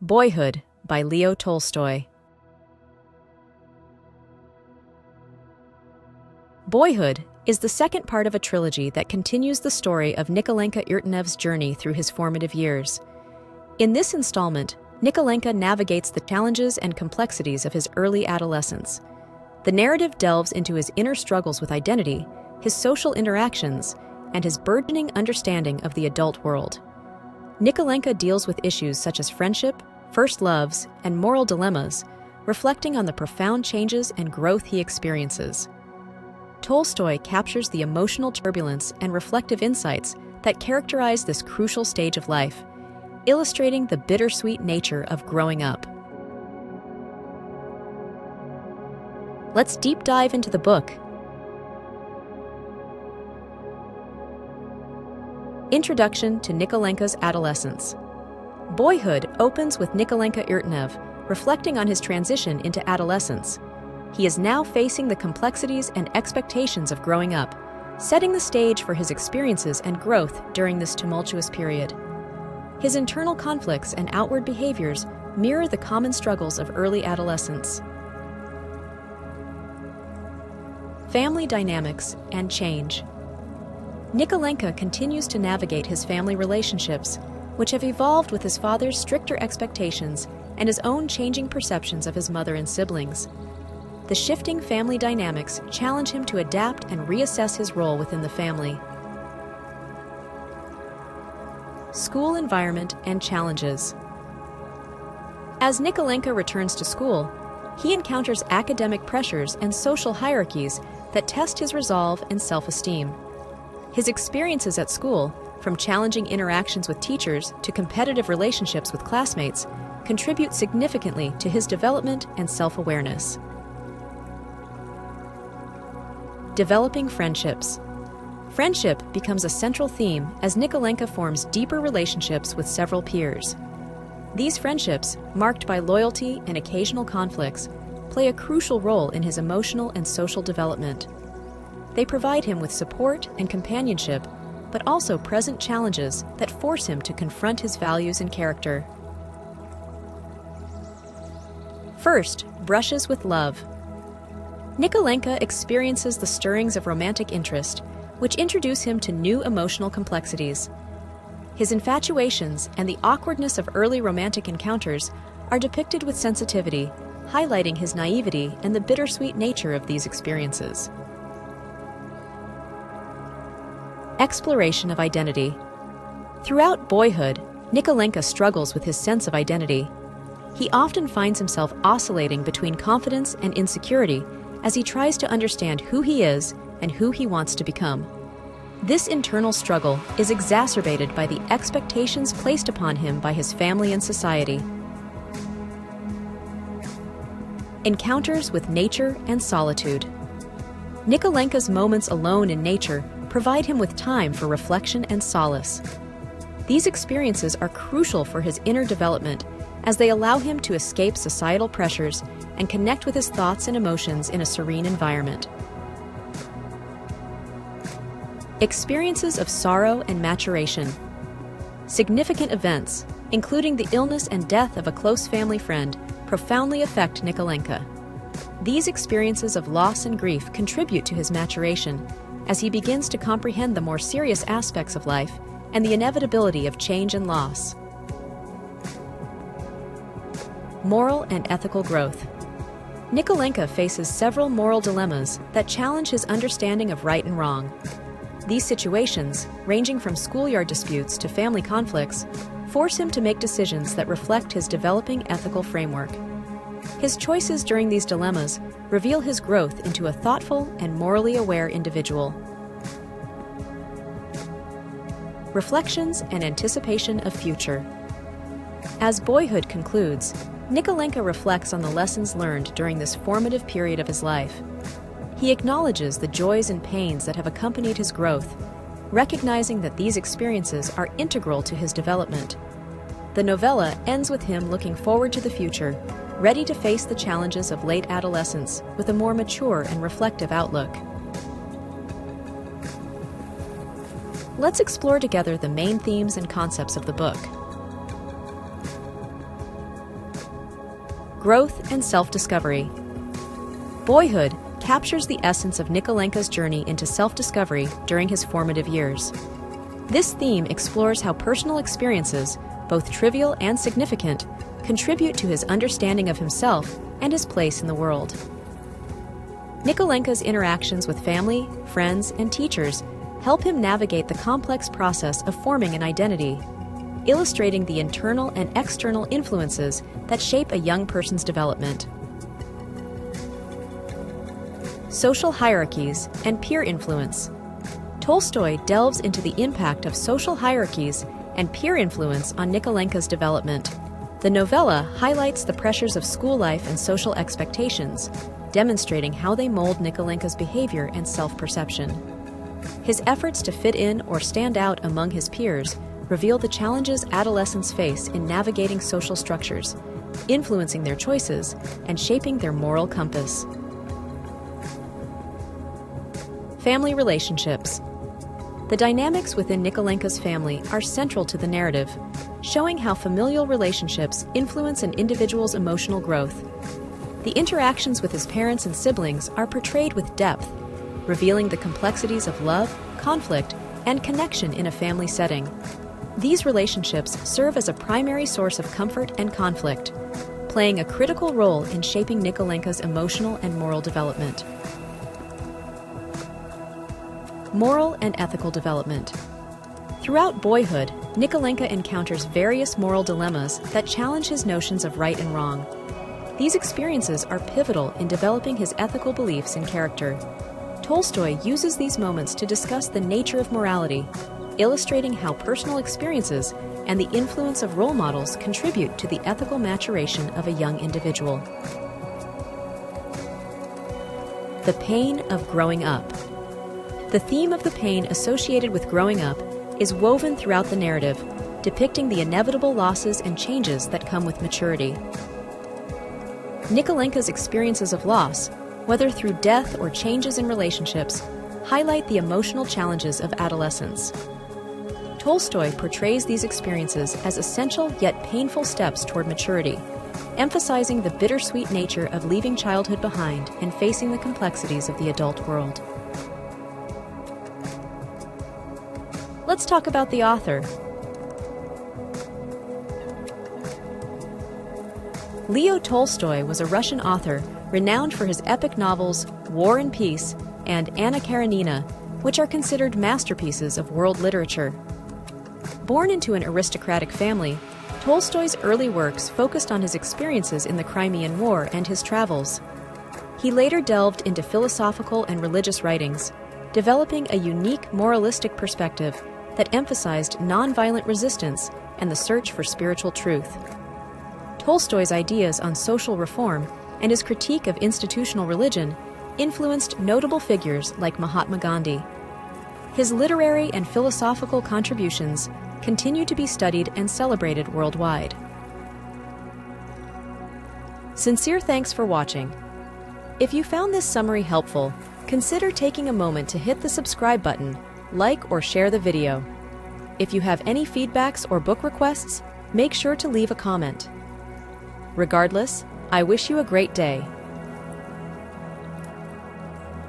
Boyhood by Leo Tolstoy. Boyhood is the second part of a trilogy that continues the story of Nikolenka Irtenev's journey through his formative years. In this installment, Nikolenka navigates the challenges and complexities of his early adolescence. The narrative delves into his inner struggles with identity, his social interactions, and his burgeoning understanding of the adult world. Nikolenka deals with issues such as friendship, first loves, and moral dilemmas, reflecting on the profound changes and growth he experiences. Tolstoy captures the emotional turbulence and reflective insights that characterize this crucial stage of life, illustrating the bittersweet nature of growing up. Let's deep dive into the book. Introduction to Nikolenka's adolescence. Boyhood opens with Nikolenka Irtenev reflecting on his transition into adolescence. He is now facing the complexities and expectations of growing up, setting the stage for his experiences and growth during this tumultuous period. His internal conflicts and outward behaviors mirror the common struggles of early adolescence. Family dynamics and change. Nikolenka continues to navigate his family relationships, which have evolved with his father's stricter expectations and his own changing perceptions of his mother and siblings. The shifting family dynamics challenge him to adapt and reassess his role within the family. School environment and challenges. As Nikolenka returns to school, he encounters academic pressures and social hierarchies that test his resolve and self-esteem. His experiences at school, from challenging interactions with teachers to competitive relationships with classmates, contribute significantly to his development and self-awareness. Developing friendships. Friendship becomes a central theme as Nikolenka forms deeper relationships with several peers. These friendships, marked by loyalty and occasional conflicts, play a crucial role in his emotional and social development. They provide him with support and companionship, but also present challenges that force him to confront his values and character. First, brushes with love. Nikolenka experiences the stirrings of romantic interest, which introduce him to new emotional complexities. His infatuations and the awkwardness of early romantic encounters are depicted with sensitivity, highlighting his naivety and the bittersweet nature of these experiences. Exploration of identity. Throughout Boyhood, Nikolenka struggles with his sense of identity. He often finds himself oscillating between confidence and insecurity as he tries to understand who he is and who he wants to become. This internal struggle is exacerbated by the expectations placed upon him by his family and society. Encounters with nature and solitude. Nikolenka's moments alone in nature provide him with time for reflection and solace. These experiences are crucial for his inner development as they allow him to escape societal pressures and connect with his thoughts and emotions in a serene environment. Experiences of sorrow and maturation. Significant events, including the illness and death of a close family friend, profoundly affect Nikolenka. These experiences of loss and grief contribute to his maturation as he begins to comprehend the more serious aspects of life and the inevitability of change and loss. Moral and ethical growth. Nikolenka faces several moral dilemmas that challenge his understanding of right and wrong. These situations, ranging from schoolyard disputes to family conflicts, force him to make decisions that reflect his developing ethical framework. His choices during these dilemmas reveal his growth into a thoughtful and morally aware individual. Reflections and anticipation of future. As Boyhood concludes, Nikolenka reflects on the lessons learned during this formative period of his life. He acknowledges the joys and pains that have accompanied his growth, recognizing that these experiences are integral to his development. The novella ends with him looking forward to the future, ready to face the challenges of late adolescence with a more mature and reflective outlook. Let's explore together the main themes and concepts of the book. growth, and self-discovery. Boyhood captures the essence of Nikolenka's journey into self-discovery during his formative years. This theme explores how personal experiences, both trivial and significant, contribute to his understanding of himself and his place in the world. Nikolenka's interactions with family, friends, and teachers help him navigate the complex process of forming an identity, illustrating the internal and external influences that shape a young person's development. Social hierarchies and peer influence. Tolstoy delves into the impact of social hierarchies and peer influence on Nikolenka's development. The novella highlights the pressures of school life and social expectations, demonstrating how they mold Nikolenka's behavior and self-perception. His efforts to fit in or stand out among his peers reveal the challenges adolescents face in navigating social structures, influencing their choices and shaping their moral compass. Family relationships. The dynamics within Nikolenka's family are central to the narrative, showing how familial relationships influence an individual's emotional growth. The interactions with his parents and siblings are portrayed with depth, revealing the complexities of love, conflict, and connection in a family setting. These relationships serve as a primary source of comfort and conflict, playing a critical role in shaping Nikolenka's emotional and moral development. Moral and ethical development. Throughout Boyhood, Nikolenka encounters various moral dilemmas that challenge his notions of right and wrong. These experiences are pivotal in developing his ethical beliefs and character. Tolstoy uses these moments to discuss the nature of morality, illustrating how personal experiences and the influence of role models contribute to the ethical maturation of a young individual. The pain of growing up. The theme of the pain associated with growing up is woven throughout the narrative, depicting the inevitable losses and changes that come with maturity. Nikolenka's experiences of loss, whether through death or changes in relationships, highlight the emotional challenges of adolescence. Tolstoy portrays these experiences as essential yet painful steps toward maturity, emphasizing the bittersweet nature of leaving childhood behind and facing the complexities of the adult world. Let's talk about the author. Leo Tolstoy was a Russian author renowned for his epic novels War and Peace and Anna Karenina, which are considered masterpieces of world literature. Born into an aristocratic family, Tolstoy's early works focused on his experiences in the Crimean War and his travels. He later delved into philosophical and religious writings, developing a unique moralistic perspective that emphasized nonviolent resistance and the search for spiritual truth. Tolstoy's ideas on social reform and his critique of institutional religion influenced notable figures like Mahatma Gandhi. His literary and philosophical contributions continue to be studied and celebrated worldwide. Sincere thanks for watching. If you found this summary helpful, consider taking a moment to hit the subscribe button, like or share the video. If you have any feedbacks or book requests, make sure to leave a comment. Regardless, I wish you a great day.